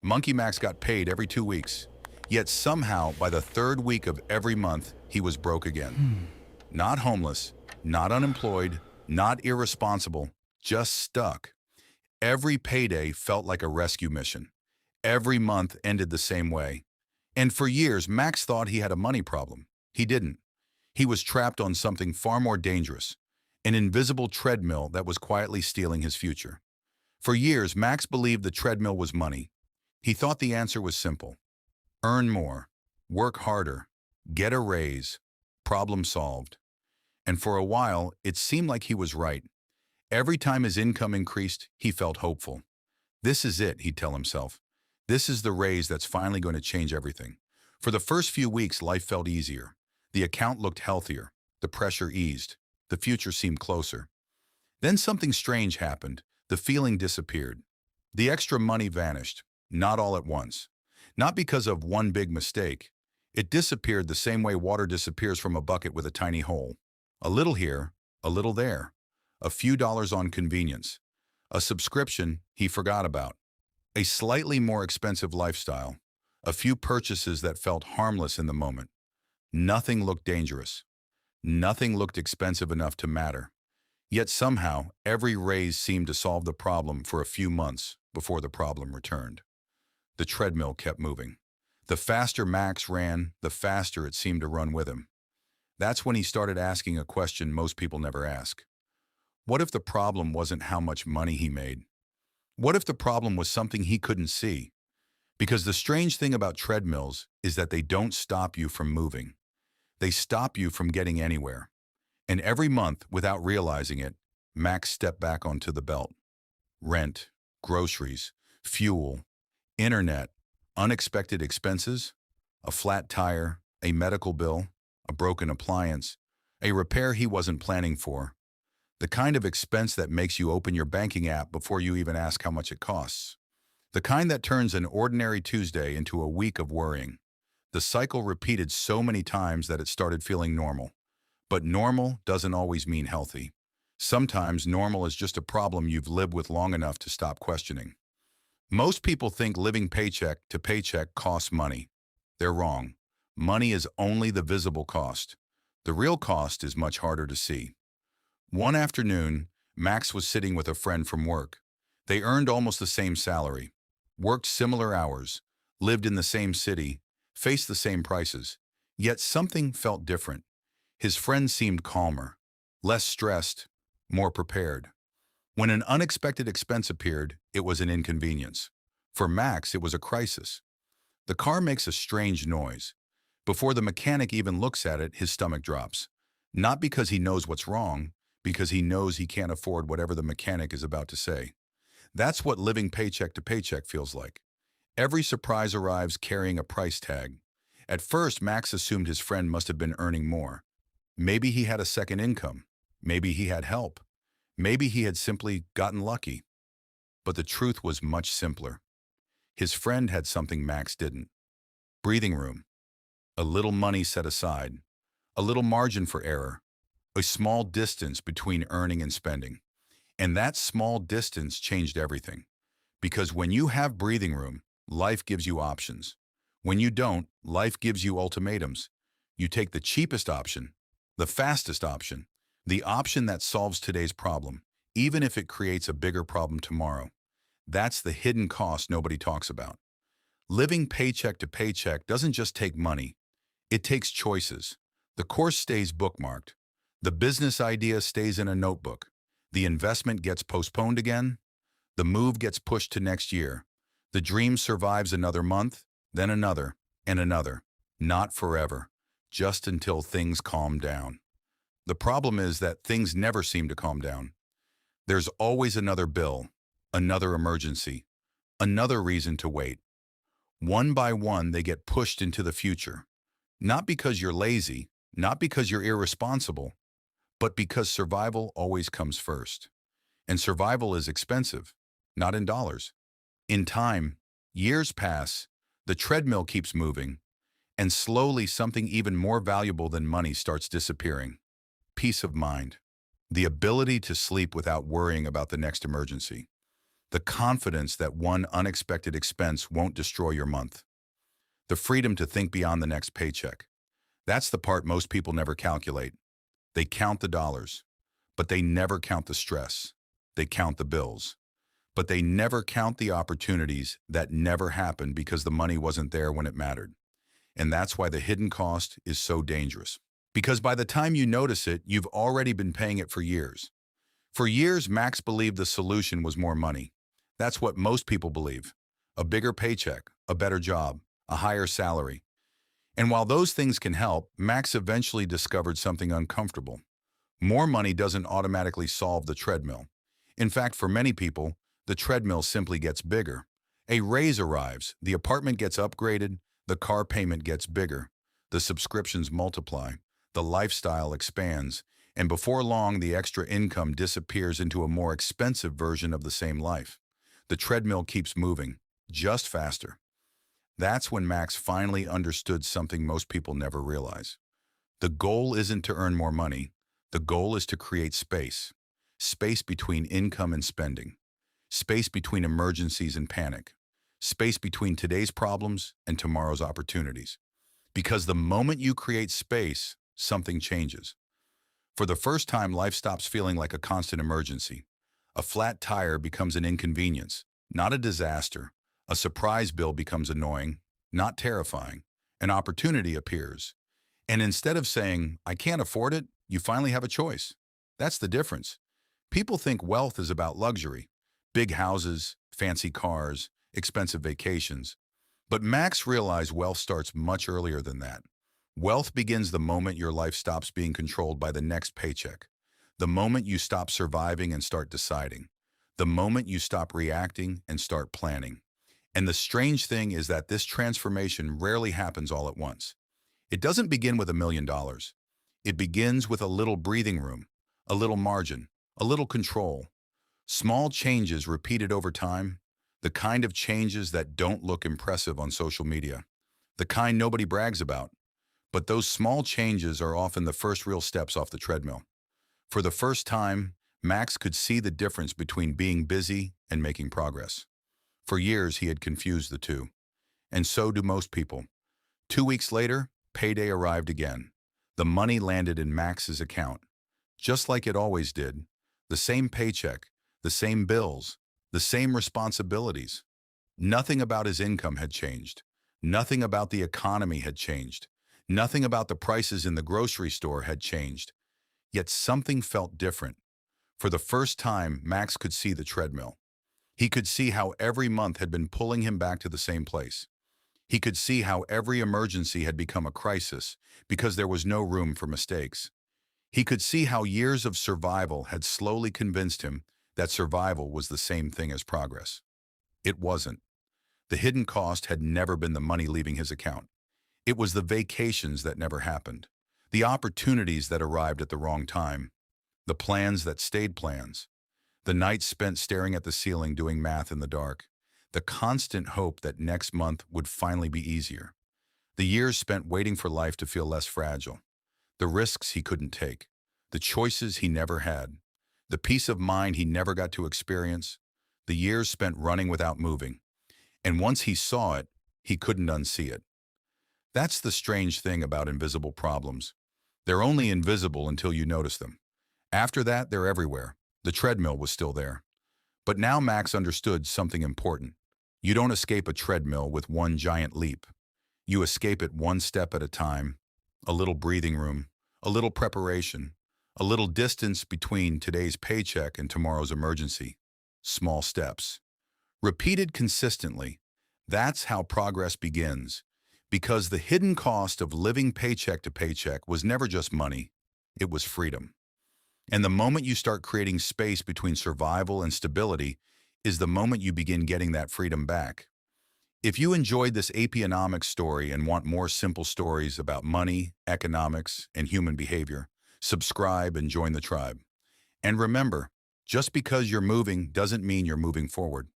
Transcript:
Monkey Max got paid every 2 weeks. Yet somehow, by the third week of every month, he was broke again. Not homeless, not unemployed, not irresponsible, just stuck. Every payday felt like a rescue mission. Every month ended the same way. And for years, Max thought he had a money problem. He didn't. He was trapped on something far more dangerous, an invisible treadmill that was quietly stealing his future. For years, Max believed the treadmill was money. He thought the answer was simple. Earn more, work harder, get a raise, problem solved. And for a while, it seemed like he was right. Every time his income increased, he felt hopeful. This is it, he'd tell himself. This is the raise that's finally going to change everything. For the first few weeks, life felt easier. The account looked healthier. The pressure eased. The future seemed closer. Then something strange happened. The feeling disappeared. The extra money vanished, not all at once. Not because of one big mistake. It disappeared the same way water disappears from a bucket with a tiny hole. A little here, a little there. A few dollars on convenience. A subscription he forgot about. A slightly more expensive lifestyle. A few purchases that felt harmless in the moment. Nothing looked dangerous. Nothing looked expensive enough to matter. Yet somehow, every raise seemed to solve the problem for a few months before the problem returned. The treadmill kept moving. The faster Max ran, the faster it seemed to run with him. That's when he started asking a question most people never ask. What if the problem wasn't how much money he made? What if the problem was something he couldn't see? Because the strange thing about treadmills is that they don't stop you from moving. They stop you from getting anywhere. And every month, without realizing it, Max stepped back onto the belt. Rent, groceries, fuel, internet, unexpected expenses, a flat tire, a medical bill, a broken appliance, a repair he wasn't planning for. The kind of expense that makes you open your banking app before you even ask how much it costs. The kind that turns an ordinary Tuesday into a week of worrying. The cycle repeated so many times that it started feeling normal. But normal doesn't always mean healthy. Sometimes normal is just a problem you've lived with long enough to stop questioning. Most people think living paycheck to paycheck costs money. They're wrong. Money is only the visible cost. The real cost is much harder to see. One afternoon, Max was sitting with a friend from work. They earned almost the same salary, worked similar hours, lived in the same city, faced the same prices. Yet something felt different. His friend seemed calmer, less stressed, more prepared. When an unexpected expense appeared, it was an inconvenience. For Max, it was a crisis. The car makes a strange noise. Before the mechanic even looks at it, his stomach drops. Not because he knows what's wrong, because he knows he can't afford whatever the mechanic is about to say. That's what living paycheck to paycheck feels like. Every surprise arrives carrying a price tag. At first, Max assumed his friend must have been earning more. Maybe he had a second income. Maybe he had help. Maybe he had simply gotten lucky. But the truth was much simpler. His friend had something Max didn't. Breathing room. A little money set aside. A little margin for error. A small distance between earning and spending. And that small distance changed everything. Because when you have breathing room, life gives you options. When you don't, life gives you ultimatums. You take the cheapest option, the fastest option, the option that solves today's problem, even if it creates a bigger problem tomorrow. That's the hidden cost nobody talks about. Living paycheck to paycheck doesn't just take money. It takes choices. The course stays bookmarked. The business idea stays in a notebook. The investment gets postponed again. The move gets pushed to next year. The dream survives another month, then another, and another. Not forever, just until things calm down. The problem is that things never seem to calm down. There's always another bill, another emergency, another reason to wait. One by one, they get pushed into the future. Not because you're lazy, not because you're irresponsible, but because survival always comes first. And survival is expensive, not in dollars. In time, years pass, the treadmill keeps moving, and slowly something even more valuable than money starts disappearing. Peace of mind. The ability to sleep without worrying about the next emergency. The confidence that one unexpected expense won't destroy your month. The freedom to think beyond the next paycheck. That's the part most people never calculate. They count the dollars, but they never count the stress. They count the bills, but they never count the opportunities that never happened because the money wasn't there when it mattered. And that's why the hidden cost is so dangerous. Because by the time you notice it, you've already been paying it for years. For years, Max believed the solution was more money. That's what most people believe. A bigger paycheck, a better job, a higher salary. And while those things can help, Max eventually discovered something uncomfortable. More money doesn't automatically solve the treadmill. In fact, for many people, the treadmill simply gets bigger. A raise arrives, the apartment gets upgraded, the car payment gets bigger, the subscriptions multiply, the lifestyle expands, and before long the extra income disappears into a more expensive version of the same life. The treadmill keeps moving, just faster. That's when Max finally understood something most people never realize. The goal isn't to earn more money. The goal is to create space. Space between income and spending. Space between emergencies and panic. Space between today's problems and tomorrow's opportunities. Because the moment you create space, something changes. For the first time, life stops feeling like a constant emergency. A flat tire becomes an inconvenience, not a disaster. A surprise bill becomes annoying, not terrifying. An opportunity appears. And instead of saying, "I can't afford it," you finally have a choice. That's the difference. People think wealth is about luxury, big houses, fancy cars, expensive vacations. But Max realized wealth starts much earlier than that. Wealth begins the moment your life stops being controlled by the next paycheck. The moment you stop surviving and start deciding. The moment you stop reacting and start planning. And the strange thing is that this transformation rarely happens all at once. It doesn't begin with $1 million. It begins with a little breathing room, a little margin, a little control. Small changes repeated over time, the kind of changes that don't look impressive on social media, the kind nobody brags about. But those small changes are often the first real steps off the treadmill. For the first time, Max could see the difference between being busy and making progress. For years, he had confused the two. And so do most people. 2 weeks later, payday arrived again. The money landed in Max's account. Just like it always did. The same paycheck, the same bills, the same responsibilities. Nothing about his income had changed. Nothing about the economy had changed. Nothing about the prices in the grocery store had changed. Yet something felt different. For the first time, Max could see the treadmill. He could see how every month had been pulling him back to the same place. He could see how every emergency had become a crisis because there was no room for mistakes. He could see how years of survival had slowly convinced him that survival was the same thing as progress. It wasn't. The hidden cost had never been the money leaving his account. It was the vacations that never happened, the opportunities that arrived at the wrong time, the plans that stayed plans, the nights spent staring at the ceiling doing math in the dark, the constant hope that next month would finally be easier, the years spent waiting for life to feel less fragile, the risks he couldn't take, the choices he never had, the peace of mind he never got to experience, the years spent running without moving. And once he saw it, he couldn't unsee it. That's the strange thing about invisible problems. They're only invisible until you notice them. After that, they're everywhere. The treadmill was still there. But now Max understood something important. You don't escape a treadmill with one giant leap. You escape it one step at a time, a little breathing room, a little preparation, a little distance between today's paycheck and tomorrow's emergency. Small steps. Repeated consistently, that's how progress begins. Because the hidden cost of living paycheck to paycheck was never just money, it was freedom. And the moment you start creating space between survival and stability is the moment you begin getting that freedom back. If you enjoyed this Apionomics story and want more simple stories about money, economics, and human behavior, subscribe and join the tribe. And remember, just because you're moving doesn't mean you're moving forward.